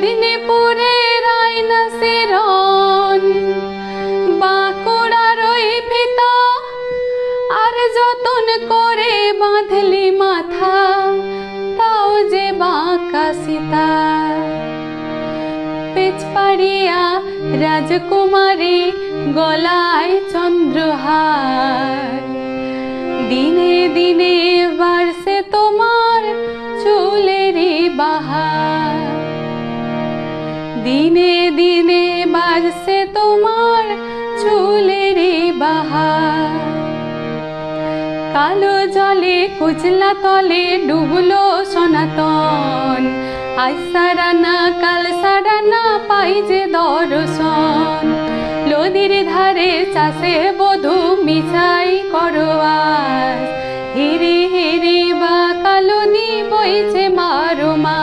মেদিনীপুরের আয়না সেরন বাঁকুড়ার ওই ফিতা আর যতন করে বাঁধলি মাথা তাও যে বাঁকা সীতা। পেচপাড়িয়া রাজকুমারী গলায় চন্দ্রহার, দিনে দিনে বাড়ছে তোমার চুলেরই বাহার, দিনে দিনে বাড়ছে তোমার চুলেরই বাহার। কালো জলে কুচলা তলে ডুবলো সনাতন, আজ সারানা কাল সারানা পাই যে দর্শন। নদীর ধারে চাষে বধূ মিছাই করো আজ, হিরি হিরি বা কালনি বইছে মারো মা।